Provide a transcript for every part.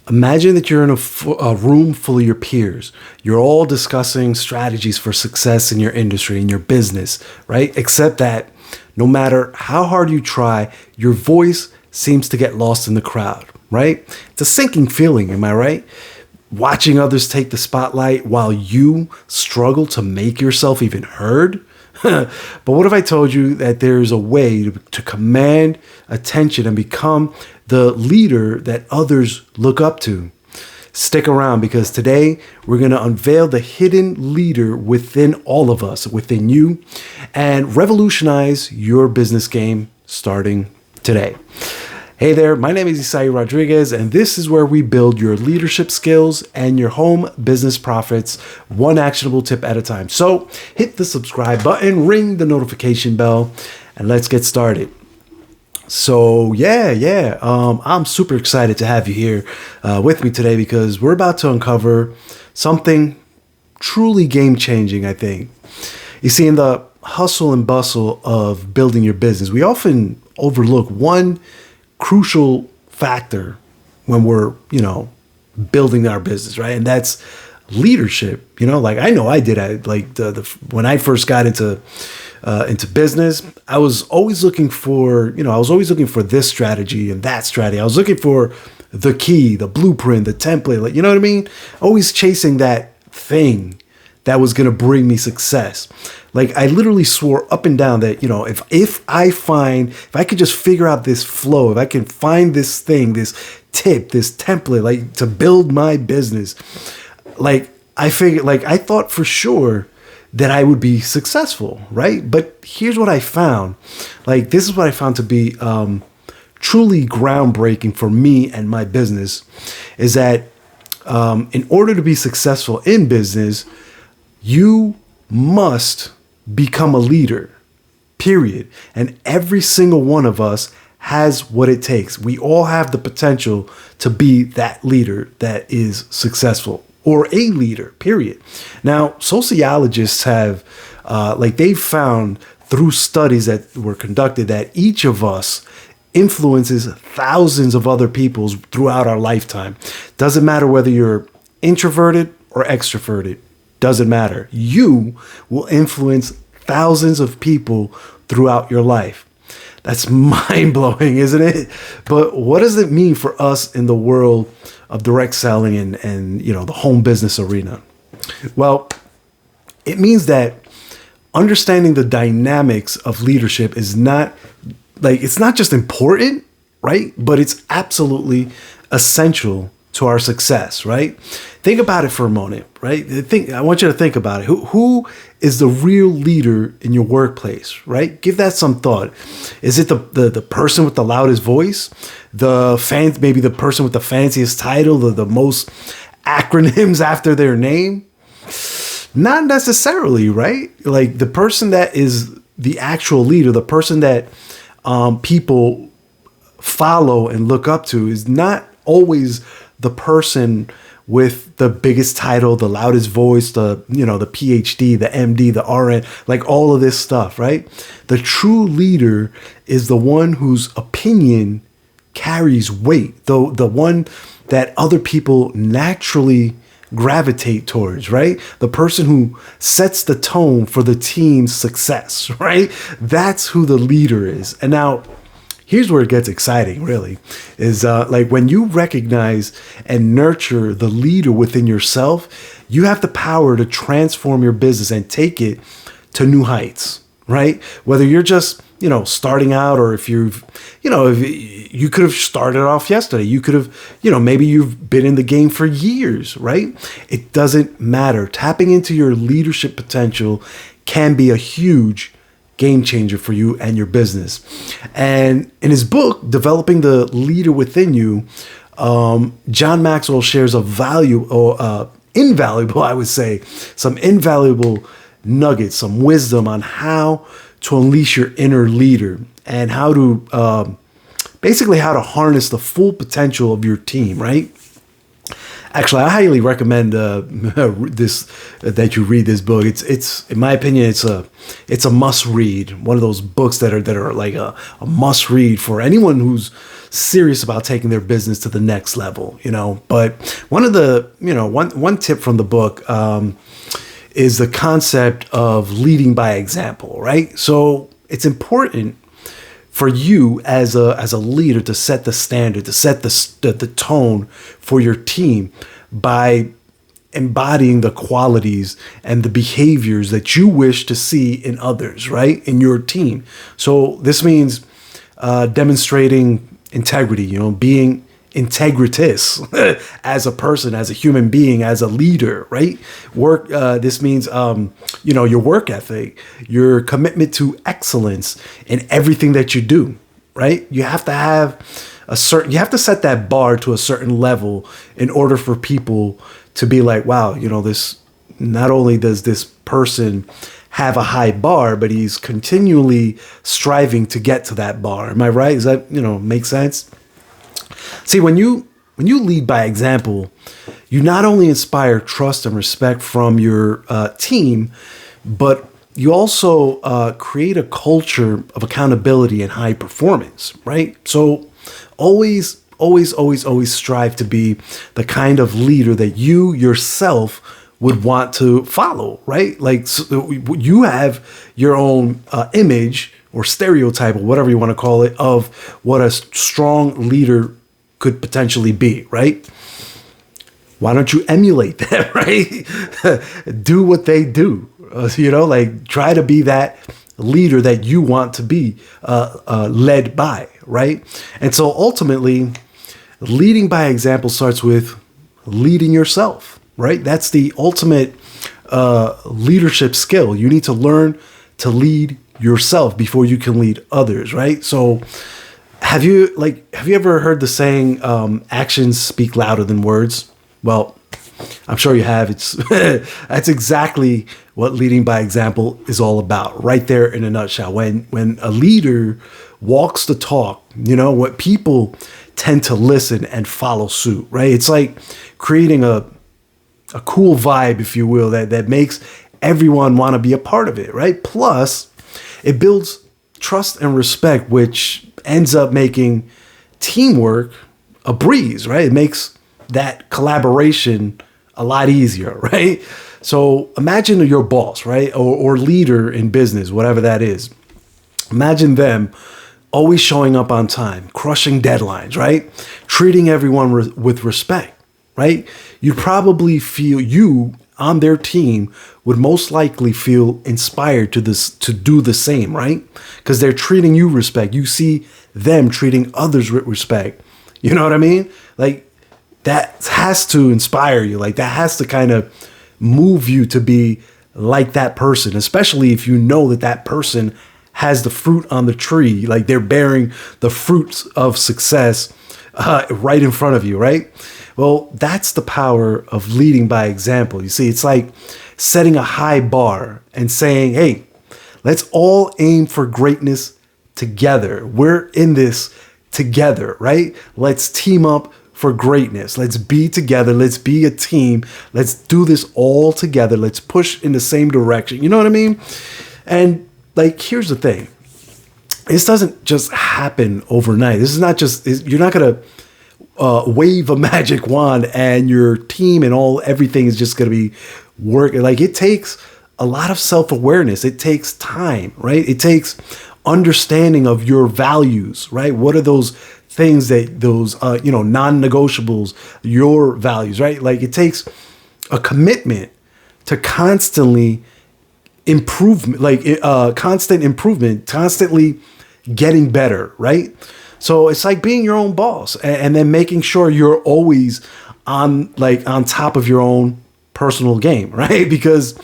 Imagine that you're in a room full of your peers. You're all discussing strategies for success in your industry, in your business, right? Except that no matter how hard you try, your voice seems to get lost in the crowd, right? It's a sinking feeling, am I right? Watching others take the spotlight while you struggle to make yourself even heard. But what if I told you that there's a way to command attention and become the leader that others look up to? Stick around, because today we're going to unveil the hidden leader within all of us, within you, and revolutionize your business game starting today. Hey there, my name is Isai Rodriguez, and this is where we build your leadership skills and your home business profits one actionable tip at a time. So hit the subscribe button, ring the notification bell, and let's get started. So I'm super excited to have you here with me today, because we're about to uncover something truly game-changing, I think. You see, in the hustle and bustle of building your business, we often overlook one crucial factor when we're, building our business, right? And that's leadership. Like I know I did. When I first got into business, I was always looking for, this strategy and that strategy. I was looking for the key, the blueprint, the template, like, you know what I mean? Always chasing that thing that was going to bring me success. Like I literally swore up and down that, if I could just figure out this flow, if I can find this thing, this tip, this template, like to build my business, I thought for sure that I would be successful, right? But here's what I found. This is what I found to be truly groundbreaking for me and my business, is that in order to be successful in business, you must become a leader, period. And every single one of us has what it takes. We all have the potential to be that leader that is successful, or a leader, period. Now, sociologists have, they've found through studies that were conducted that each of us influences thousands of other people throughout our lifetime. Doesn't matter whether you're introverted or extroverted. Doesn't matter. You will influence thousands of people throughout your life. That's mind-blowing, isn't it? But what does it mean for us in the world of direct selling and the home business arena? Well, it means that understanding the dynamics of leadership is not it's not just important, right? But it's absolutely essential to our success, right? Think about it for a moment, right? I want you to think about it. Who is the real leader in your workplace, right? Give that some thought. Is it the person with the loudest voice? Maybe the person with the fanciest title, the most acronyms after their name? Not necessarily, right? Like the person that is the actual leader, the person that people follow and look up to, is not always the person with the biggest title, the loudest voice, the PhD, the MD, the RN, like all of this stuff, right? The true leader is the one whose opinion carries weight, the one that other people naturally gravitate towards, right? The person who sets the tone for the team's success, right? That's who the leader is. And now, here's where it gets exciting, really, is when you recognize and nurture the leader within yourself, you have the power to transform your business and take it to new heights, right? Whether you're just, starting out, or if if you could have started off yesterday, you could have, maybe you've been in the game for years, right? It doesn't matter. Tapping into your leadership potential can be a huge game changer for you and your business. And in his book, Developing the Leader Within You, John Maxwell shares invaluable, I would say, some invaluable nuggets, some wisdom on how to unleash your inner leader and how to basically how to harness the full potential of your team, right? Actually, I highly recommend this that you read this book. It's in my opinion, it's a must read. One of those books that are like a must read for anyone who's serious about taking their business to the next level. But one of the one tip from the book is the concept of leading by example, right? So it's important for you as a leader to set the standard, to set the tone for your team by embodying the qualities and the behaviors that you wish to see in others, right? In your team. So this means demonstrating integrity, being integritous as a person, as a human being, as a leader, right? This means, your work ethic, your commitment to excellence in everything that you do, right? You have to have you have to set that bar to a certain level in order for people to be like, wow, this, not only does this person have a high bar, but he's continually striving to get to that bar. Am I right? Does that, make sense? See, when you lead by example, you not only inspire trust and respect from your team, but you also create a culture of accountability and high performance, right? So always strive to be the kind of leader that you yourself would want to follow, right? Like, so you have your own image or stereotype or whatever you want to call it of what a strong leader could potentially be, right? Why don't you emulate that, right? Do what they do, like try to be that leader that you want to be led by, right? And so ultimately, leading by example starts with leading yourself, right? That's the ultimate leadership skill. You need to learn to lead yourself before you can lead others, right? So have you ever heard the saying, actions speak louder than words? Well, I'm sure you have. That's exactly what leading by example is all about, right there in a nutshell. When a leader walks the talk, what people tend to listen and follow suit, right? It's like creating a cool vibe, if you will, that makes everyone want to be a part of it, right? Plus, it builds trust and respect, which ends up making teamwork a breeze, right? It makes that collaboration a lot easier, right? So imagine your boss, right? Or leader in business, whatever that is. Imagine them always showing up on time, crushing deadlines, right? Treating everyone with respect, right? You probably feel you on their team would most likely feel inspired to do the same, right? Because they're treating you respect. You see them treating others with respect. You know what I mean? Like, that has to inspire you. Like, that has to kind of move you to be like that person, especially if you know that person has the fruit on the tree, like they're bearing the fruits of success right in front of you, right? Well, that's the power of leading by example. You see, it's like setting a high bar and saying, hey, let's all aim for greatness together. We're in this together, right? Let's team up for greatness. Let's be together. Let's be a team. Let's do this all together. Let's push in the same direction. You know what I mean? And like, here's the thing. This doesn't just happen overnight. This is not just, you're not going to wave a magic wand and your team and everything is just going to be working. Like, it takes a lot of self-awareness. It takes time, right? It takes understanding of your values, right? What are those things those non-negotiables, your values, right? Like, it takes a commitment to constantly improvement, constant improvement, constantly getting better, right? So it's like being your own boss and then making sure you're always on top of your own personal game, right? Because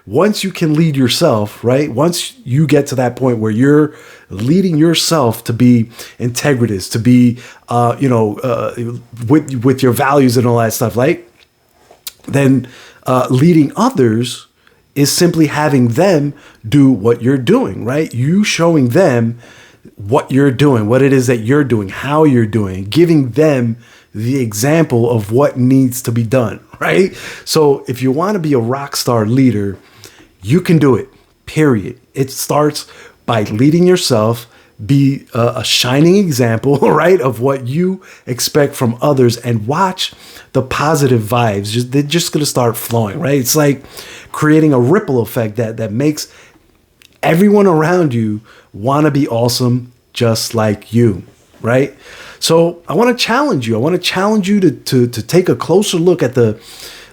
once you can lead yourself, right? Once you get to that point where you're leading yourself to be integritous, to be, with your values and all that stuff, like, then leading others is simply having them do what you're doing, right? You showing them what you're doing, what it is that you're doing, how you're doing, giving them the example of what needs to be done, right? So if you want to be a rock star leader, you can do it, period. It starts by leading yourself, be a shining example, right, of what you expect from others, and watch the positive vibes. They're just going to start flowing, right? It's like creating a ripple effect that makes everyone around you want to be awesome just like you, right? So I want to challenge you. I want to challenge you to take a closer look at the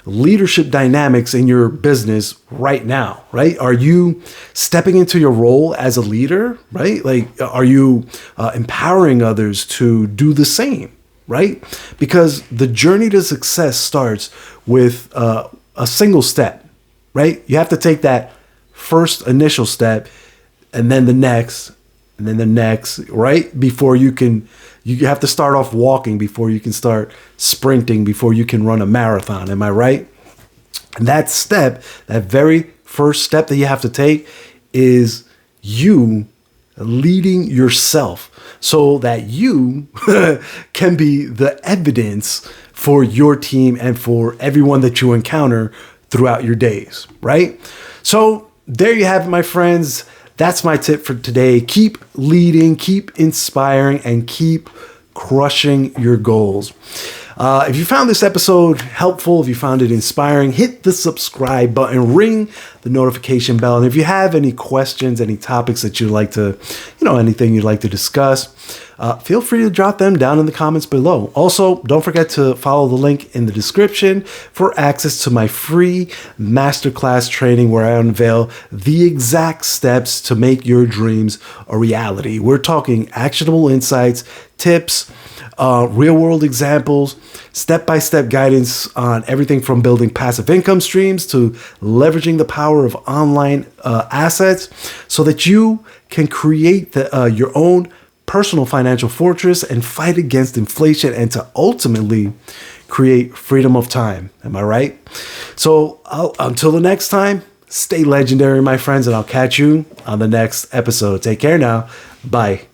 leadership dynamics in your business right now, right? Are you stepping into your role as a leader, right? Like, are you empowering others to do the same, right? Because the journey to success starts with a single step, right? You have to take that first initial step, and then the next, and then the next, right? Before you have to start off walking before you can start sprinting, before you can run a marathon. Am I right? And that step, that very first step that you have to take, is you leading yourself so that you can be the evidence for your team and for everyone that you encounter throughout your days, right? So there you have it, my friends. That's my tip for today. Keep leading, keep inspiring, and keep crushing your goals. If you found this episode helpful, if you found it inspiring, hit the subscribe button, ring the notification bell. And if you have any questions, any topics that you'd like to, anything you'd like to discuss, feel free to drop them down in the comments below. Also, don't forget to follow the link in the description for access to my free masterclass training where I unveil the exact steps to make your dreams a reality. We're talking actionable insights, tips, real world examples, step-by-step guidance on everything from building passive income streams to leveraging the power of online assets so that you can create your own personal financial fortress and fight against inflation, and to ultimately create freedom of time. Am I right? So until the next time, stay legendary, my friends, and I'll catch you on the next episode. Take care now. Bye.